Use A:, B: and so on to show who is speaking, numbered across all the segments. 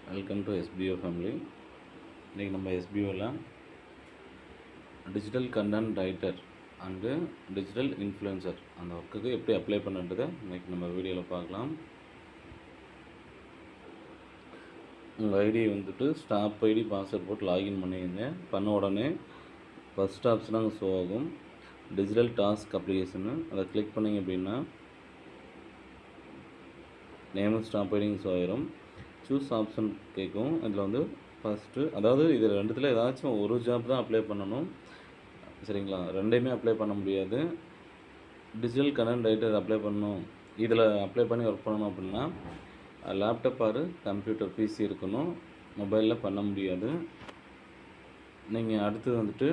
A: Welcome to SPO family. இன்றைக்கி நம்ம எஸ்பிஓவில் digital content writer and digital influencer அந்த ஒர்க்குக்கு எப்படி அப்ளை பண்ணுன்றதை இன்றைக்கி நம்ம வீடியோவில் பார்க்கலாம். உங்கள் ஐடியை வந்துட்டு ஸ்டாப் ஐடி பாஸ்வேர்ட் போட்டு லாகின் பண்ணிங்க. பண்ண உடனே ஃபஸ்ட் ஆப்ஷன் அங்கே ஷோ ஆகும், டிஜிட்டல் டாஸ்க் அப்ளிகேஷனு. அதை கிளிக் பண்ணிங்க அப்படின்னா நேமும் ஸ்டாப் ஐடியும் ஷோ ஆயிரும். சூஸ் ஆப்ஷன் கேட்கும். இதில் வந்து ஃபஸ்ட்டு, அதாவது இதில் ரெண்டுத்தில் ஏதாச்சும் ஒரு ஜாப் தான் அப்ளை பண்ணணும், சரிங்களா? ரெண்டையுமே அப்ளை பண்ண முடியாது. டிஜிட்டல் கண்டென்ட் ரைட்டர் அப்ளை பண்ணணும், இதில் அப்ளை பண்ணி ஒர்க் பண்ணணும் அப்படின்னா லேப்டாப் ஆர் கம்ப்யூட்டர் பிசி இருக்கணும், மொபைலில் பண்ண முடியாது. நீங்கள் அடுத்தது வந்துட்டு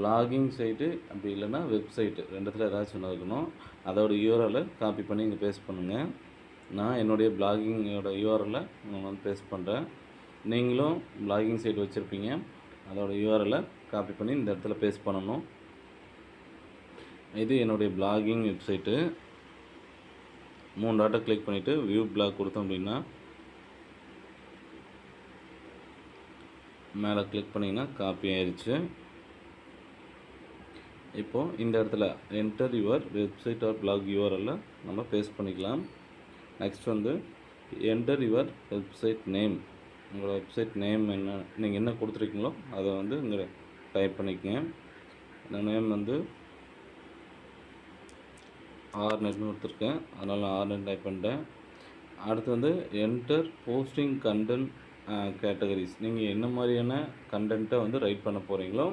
A: பிளாகிங் சைட்டு அப்படி இல்லைன்னா வெப்சைட்டு ரெண்டுத்தில் ஏதாச்சும் ஒன்று இருக்கணும். அதோட யூஆர்எல்லை காப்பி பண்ணி இங்கே பேஸ்ட் பண்ணுங்கள். நான் என்னுடைய பிளாகிங்கோட யூஆர்எல்லை நான் வந்து பேஸ்ட் பண்ணுறேன். நீங்களும் பிளாகிங் சைட் வச்சுருப்பீங்க, அதோட யூஆர்எல்லை காப்பி பண்ணி இந்த இடத்துல பேஸ்ட் பண்ணணும். இது என்னுடைய பிளாகிங் வெப்சைட்டு. 3 டாட்டை கிளிக் பண்ணிவிட்டு வியூ பிளாக் கொடுத்தோம் அப்படின்னா மேலே கிளிக் பண்ணிங்கன்னா காப்பி ஆயிடுச்சு. இப்போது இந்த இடத்துல enter your website or blog யூஆர்எல்லை நம்ம பேஸ்ட் பண்ணிக்கலாம். நெக்ஸ்ட் வந்து என்டர் யுவர் வெப்சைட் நேம். உங்களோட வெப்சைட் நேம் என்ன, நீங்கள் என்ன கொடுத்துருக்கீங்களோ அதை வந்து இங்கே டைப் பண்ணிக்கங்க. இந்த நேம் வந்து ஆர்நெட்னு கொடுத்துருக்கேன், அதனால் ஆர்நெட் டைப் பண்ணிட்டேன். அடுத்து வந்து என்டர் போஸ்டிங் கண்டென்ட் கேட்டகரிஸ். நீங்கள் என்ன மாதிரியான கண்டென்ட்டை வந்து ரைட் பண்ண போகிறீங்களோ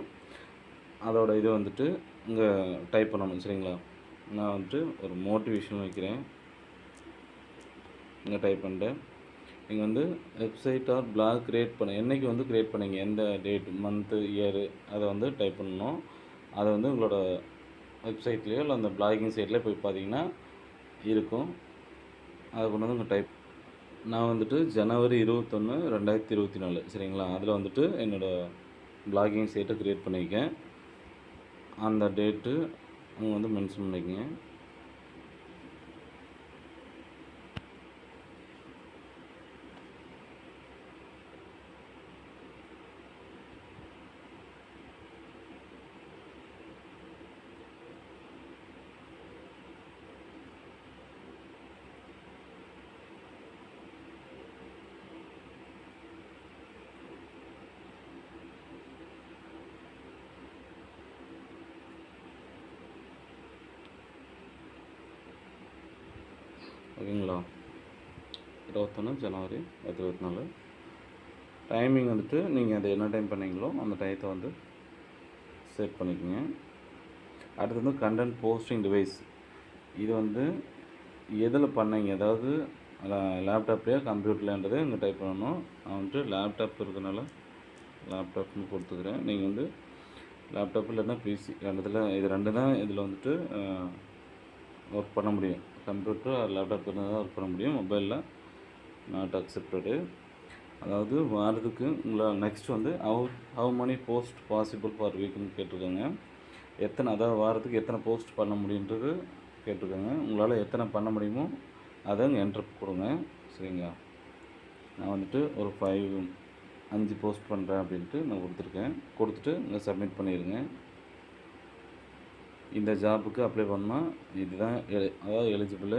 A: அதோட இதை வந்துட்டு இங்கே டைப் பண்ணணும், சரிங்களா? நான் வந்துட்டு ஒரு மோட்டிவேஷன் வைக்கிறேன், இங்கே டைப் பண்ணிட்டேன். நீங்கள் வந்து வெப்சைட் ஆர் பிளாக் க்ரியேட் பண்ண என்றைக்கு வந்து க்ரியேட் பண்ணிங்க, எந்த டேட், மந்த்து, இயரு அதை வந்து டைப் பண்ணணும். அதை வந்து உங்களோட வெப்சைட்லேயோ இல்லை அந்த பிளாகிங் சைட்லேயே போய் பார்த்தீங்கன்னா இருக்கும், அதை கொண்டு வந்து உங்கள் டைப். நான் வந்துட்டு ஜனவரி 21, 2024, சரிங்களா? அதில் வந்துட்டு என்னோடய பிளாகிங் சைட்டை க்ரியேட் பண்ணியிருக்கேன். அந்த டேட்டு அவங்க வந்து மென்ஷன் பண்ணிக்கங்க. ஓகேங்களா? 21 ஜனவரி 2024. டைமிங் வந்துட்டு நீங்கள் அதை என்ன டைம் பண்ணீங்களோ அந்த டயத்தை வந்து செட் பண்ணிக்கோங்க. அடுத்து வந்து கண்டென்ட் போஸ்டிங் டிவைஸ். இது வந்து எதில் பண்ணீங்க, அதாவது லேப்டாப்லேயே கம்ப்யூட்டர்லேன்றதை இங்கே டைப் பண்ணணும். நான் வந்துட்டு லேப்டாப் இருக்கிறனால லேப்டாப்னு கொடுத்துக்கிறேன். நீங்கள் வந்து லேப்டாப் இல்லைன்னா பிசி ரெண்டுத்தில் இது ரெண்டு தான் இதில் வந்துட்டு ஒர்க் பண்ண முடியும். கம்ப்யூட்டர் லேப்டாப் இருந்தால் தான் ஒர்க் பண்ண முடியும், மொபைலில் நாட் அக்செப்டடு. அதாவது வாரத்துக்கு உங்களை நெக்ஸ்ட் வந்து how many post possible for வீக்குன்னு கேட்டிருக்காங்க. அதாவது வாரத்துக்கு எத்தனை போஸ்ட் பண்ண முடியுன்றது கேட்டிருக்காங்க. உங்களால் எத்தனை பண்ண முடியுமோ அதை இங்கே என்ட்ரு கொடுங்க, சரிங்களா? நான் வந்துட்டு ஒரு 5 போஸ்ட் பண்ணுறேன் அப்படின்ட்டு நான் கொடுத்துருக்கேன். கொடுத்துட்டு இங்கே சப்மிட் பண்ணிடுங்க. இந்த ஜாப்புக்கு அப்ளை பண்ணால் இதுதான் அதாவது எலிஜிபிள்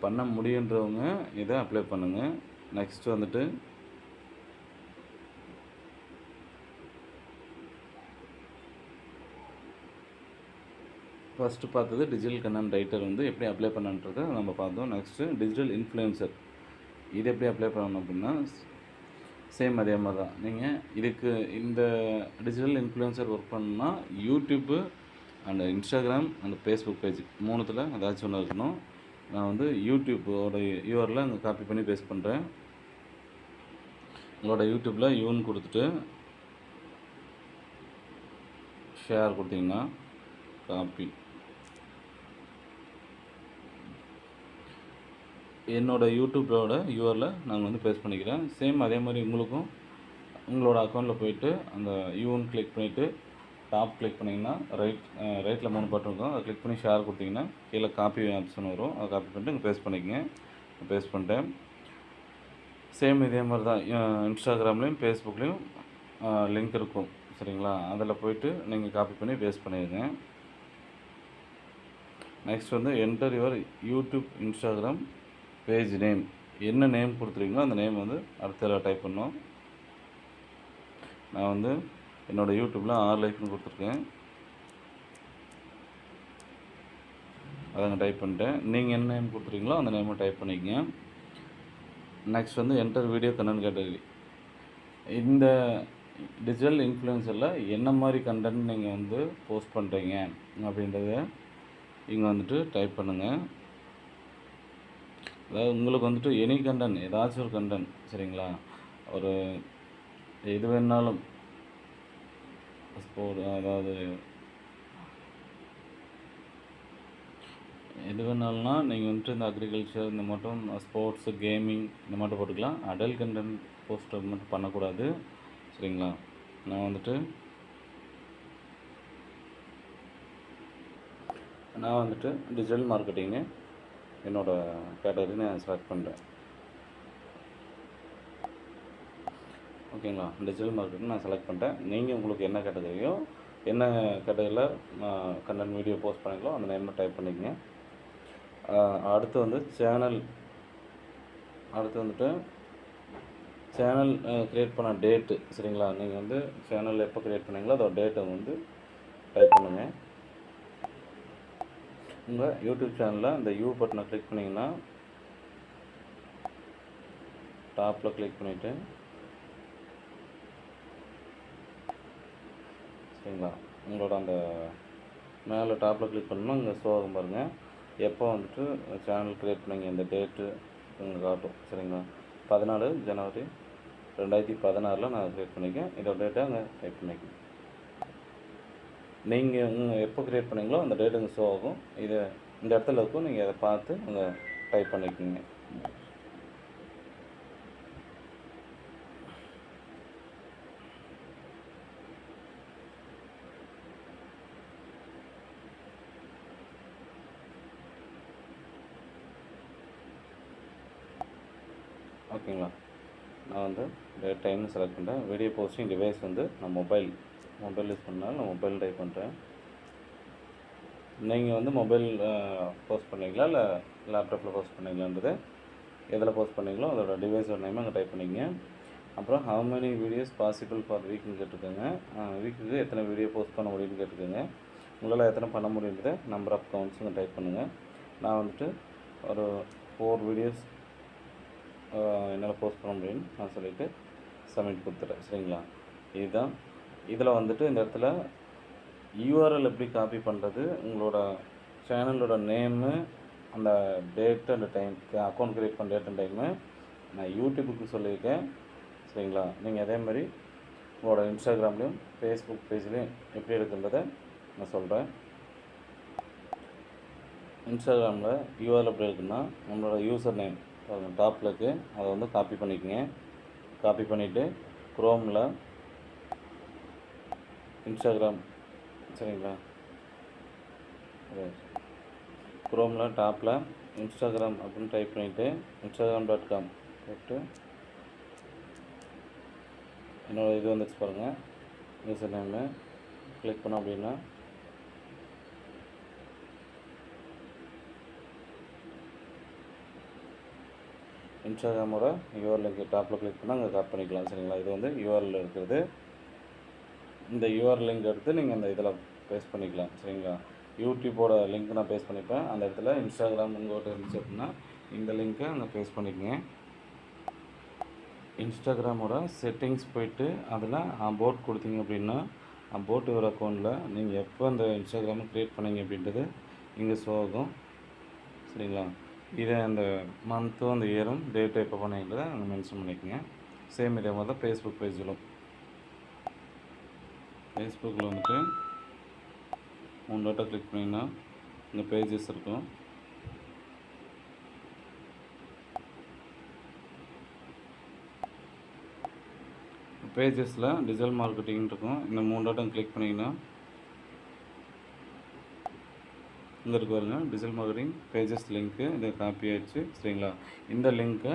A: பண்ண முடியுன்றவங்க இதை அப்ளை பண்ணுங்கள். நெக்ஸ்ட் வந்துட்டு ஃபஸ்ட்டு பார்த்தது டிஜிட்டல் கண்டென்ட் ரைட்டர் வந்து எப்படி அப்ளை பண்ணன்றதை நம்ம பார்த்தோம். நெக்ஸ்ட்டு டிஜிட்டல் இன்ஃப்ளூயன்சர், இது எப்படி அப்ளை பண்ணணும் அப்படின்னா சேம் அதே மாதிரி தான். நீங்கள் இதுக்கு இந்த டிஜிட்டல் இன்ஃப்ளூயன்சர் ஒர்க் பண்ணணும்னா YouTube and Instagram and Facebook page 3த்தில் ஏதாச்சும் ஒன்று இருக்கணும். நான் வந்து யூடியூப்போட யூஆரில் அங்கே காப்பி பண்ணி பேஸ்ட் பண்ணுறேன். உங்களோட யூடியூப்பில் யூன்னு கொடுத்துட்டு ஷேர் கொடுத்தீங்கன்னா காப்பி, என்னோடய யூடியூப்போட யூஆரில் நாங்கள் வந்து பேஸ்ட் பண்ணிக்கிறேன். சேம் அதே மாதிரி உங்களுக்கும் உங்களோட அக்கௌண்ட்டில் போயிட்டு அந்த யூன்னு கிளிக் பண்ணிவிட்டு டாப் கிளிக் பண்ணிங்கன்னா ரைட்டில் 3 பட்டன் இருக்கும், அதை கிளிக் பண்ணி ஷேர் கொடுத்தீங்கன்னா கீழே காப்பி ஆப்ஷன் வரும், அதை காப்பி பண்ணிட்டு இங்கே பேஸ்ட் பண்ணிக்கங்க. பேஸ்ட் பண்ணிட்டேன். சேம் இதே மாதிரி தான் இன்ஸ்டாகிராம்லேயும் ஃபேஸ்புக்லேயும் லிங்க் இருக்கும் சரிங்களா. அதில் போய்ட்டு நீங்கள் காப்பி பண்ணி பேஸ்ட் பண்ணிடுங்க. நெக்ஸ்ட் வந்து enter your YouTube Instagram page name. என்ன நேம் கொடுத்துருக்கீங்களோ அந்த நேம் வந்து அடுத்த டைப் பண்ணோம். நான் வந்து என்னோடய யூடியூப்பில் R லைஃப்னு கொடுத்துருக்கேன், அதை டைப் பண்ணிட்டேன். நீங்கள் என்ன நேம் கொடுத்துருக்கீங்களோ அந்த நேமை டைப் பண்ணிக்கங்க. நெக்ஸ்ட் வந்து என்டர் வீடியோ கண்டென்ட் கேட்டகரி. இந்த டிஜிட்டல் இன்ஃப்ளூயன்சரில் என்ன மாதிரி கண்டென்ட் நீங்கள் வந்து போஸ்ட் பண்ணுறீங்க அப்படின்றத இங்கே வந்துட்டு டைப் பண்ணுங்கள். அதாவது உங்களுக்கு வந்துட்டு எனி கண்டென்ட், ஏதாச்சும் ஒரு கண்டென்ட் சரிங்களா, ஒரு எது வேணாலும் அதாவது எது வேணாலும்னா நீங்கள் வந்துட்டு இந்த அக்ரிகல்ச்சர் இந்த மட்டும் ஸ்போர்ட்ஸு கேமிங் இந்த மட்டும் போட்டுக்கலாம். அடல்ட் கண்டென்ட் போஸ்டர் மட்டும் பண்ணக்கூடாது சரிங்களா. நான் வந்துட்டு டிஜிட்டல் மார்க்கெட்டிங்கு என்னோடய கேட்டகரி நான் செலக்ட் பண்ணுறேன். ஓகேங்களா. டிஜிட்டல் மார்க்கெட்டிங் நான் செலக்ட் பண்ணிட்டேன். நீங்கள் உங்களுக்கு என்ன கேட்டகரியோ என்ன கேட்டகரியில் கண்டென்ட் வீடியோ போஸ்ட் பண்ணிங்களோ அந்த நேமை டைப் பண்ணிக்கங்க. அடுத்து வந்து சேனல் க்ரியேட் பண்ண டேட்டு சரிங்களா. நீங்கள் வந்து சேனல் எப்போ க்ரியேட் பண்ணீங்களோ அதோட டேட்டை வந்து டைப் பண்ணுங்கள். உங்கள் யூடியூப் சேனலில் இந்த யூ பட்டனை கிளிக் பண்ணிங்கன்னா டாப்பில் கிளிக் பண்ணிவிட்டு சரிங்களா, உங்களோட அந்த மேலே டாப்பில் கிளிக் பண்ணணும். இங்கே ஷோ ஆகும் பாருங்கள், எப்போ வந்துட்டு சேனல் க்ரியேட் பண்ணிங்க இந்த டேட்டு இங்கே காட்டும் சரிங்களா. 14 ஜனவரி 2016 நான் க்ரியேட் பண்ணிக்கேன். இதோட டேட்டை அங்கே டைப் பண்ணிக்கேன். நீங்கள் எப்போ க்ரியேட் பண்ணீங்களோ அந்த டேட் இங்கே ஷோ ஆகும். இதை இந்த இடத்துல இருக்கும், நீங்கள் அதை பார்த்து அங்கே டைப் பண்ணிக்கோங்க. ஓகேங்களா. நான் வந்து டேட் டைம்னு செலக்ட் பண்ணுறேன். வீடியோ போஸ்டிங் டிவைஸ் வந்து நான் மொபைல் யூஸ் பண்ணாலும் நான் மொபைல் டைப் பண்ணுறேன். நீங்கள் வந்து மொபைல் போஸ்ட் பண்ணுறீங்களா இல்லை லேப்டாப்பில் போஸ்ட் பண்ணுறீங்களான்றது எதில் போஸ்ட் பண்ணீங்களோ அதோட டிவைஸோட நேம் அங்கே டைப் பண்ணிங்க. அப்புறம் how many videos possible for வீக்குன்னு கேட்டிருக்கேங்க. வீக்குக்கு எத்தனை வீடியோ போஸ்ட் பண்ண முடியும்னு கேட்டிருக்கேங்க. உங்களால் எத்தனை பண்ண முடியுன்றதை நம்பர் ஆஃப் கவுண்ட்ஸுங்க டைப் பண்ணுங்கள். நான் வந்துட்டு ஒரு 4 வீடியோஸ் என்னால் போஸ்ட் பண்ண முடியும்னு நான் சொல்லிவிட்டு சப்மிட் கொடுத்துட்றேன் சரிங்களா. இதுதான் இதில் வந்துட்டு இந்த இடத்துல யூஆர்எல் எப்படி காப்பி பண்ணுறது, உங்களோட சேனலோட நேமு, அந்த date and time, account create பண்ண டேட் அண்ட் டைமு நான் யூடியூபுக்கு சொல்லியிருக்கேன் சரிங்களா. நீங்கள் அதே மாதிரி உங்களோட இன்ஸ்டாகிராம்லேயும் ஃபேஸ்புக் பேஜ்லேயும் எப்படி இருக்குன்றதை நான் சொல்கிறேன். இன்ஸ்டாகிராமில் யூஆர்எல் எப்படி இருக்குன்னா, நம்மளோட யூசர் நேம் டாப்பில் இருக்குது, அதை வந்து காப்பி பண்ணிக்கோங்க. காப்பி பண்ணிவிட்டு குரோமில் இன்ஸ்டாகிராம் சரிங்களா, குரோமில் டாப்பில் இன்ஸ்டாகிராம் அப்படின்னு டைப் பண்ணிவிட்டு instagram.com போட்டு என்னோடய இது வந்துச்சு பாருங்கள், யூசர் நேமு கிளிக் பண்ணோம் அப்படின்னா இன்ஸ்டாகிராமோட யூஆர்எல் இருக்குது, டாப்பில் கிளிக் பண்ணால் அங்கே காப்பி பண்ணிக்கலாம் சரிங்களா. இது வந்து யூஆர்எல் இருக்கிறது. இந்த யூஆர்எல் லிங்க் எடுத்து நீங்கள் அந்த இதில் பேஸ்ட் பண்ணிக்கலாம் சரிங்களா. யூடியூப்போட லிங்க் நான் பேஸ்ட் பண்ணிப்பேன். அந்த இடத்துல இன்ஸ்டாகிராம் உங்கள்கிட்ட இருந்துச்சு அப்படின்னா இந்த லிங்க்கை அங்கே பேஸ்ட் பண்ணிக்கங்க. இன்ஸ்டாகிராமோட செட்டிங்ஸ் போய்ட்டு அதில் அபோட் கொடுத்தீங்க அப்படின்னா அபோட் யுவர் அக்கௌண்ட்டில் நீங்கள் எப்போ அந்த இன்ஸ்டாகிராமை க்ரியேட் பண்ணீங்க அப்படின்றது இங்கே ஷோ ஆகும் சரிங்களா. இதை அந்த மந்த்தும் அந்த இயரும் டேட்டு எப்போ பண்ணீங்கிறத அங்கே மென்ஷன் பண்ணிக்கோங்க. சேம் இதே மாதிரி தான் ஃபேஸ்புக் பேஜிலும். ஃபேஸ்புக்கில் வந்துட்டு 3 டாட்டா கிளிக் பண்ணிங்கன்னா இங்கே பேஜஸ் இருக்கும். பேஜஸில் டிஜிட்டல் மார்க்கெட்டிங் இருக்கும். இந்த 3 டாட்டா கிளிக் பண்ணிங்கன்னா இங்கே இருக்கு பாருங்க, டிஜிட்டல் மார்க்கெட்டிங் பேஜஸ் லிங்க்கு. இது காப்பி ஆகிடுச்சு சரிங்களா. இந்த லிங்க்கை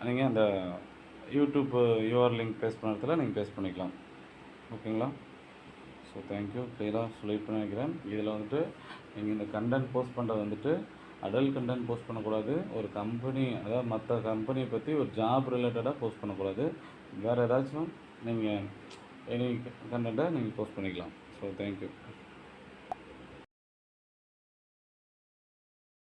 A: நீங்கள் அந்த யூடியூப் யூஆர் லிங்க் பேஸ்ட் பண்ண இடத்துல நீங்கள் பேஸ்ட் பண்ணிக்கலாம். ஓகேங்களா? So thank you. கிளியராக சொல்லிட்டு நினைக்கிறேன். இதில் வந்துட்டு நீங்கள் இந்த கண்டென்ட் போஸ்ட் பண்ணுறது வந்துட்டு அடல்ட் கண்டென்ட் போஸ்ட் பண்ணக்கூடாது. ஒரு கம்பெனி, அதாவது மற்ற கம்பெனியை பற்றி ஒரு ஜாப் ரிலேட்டடாக போஸ்ட் பண்ணக்கூடாது. வேறு ஏதாச்சும் நீங்கள் எனி கண்டென்ட்டை நீங்கள் போஸ்ட் பண்ணிக்கலாம். So thank you.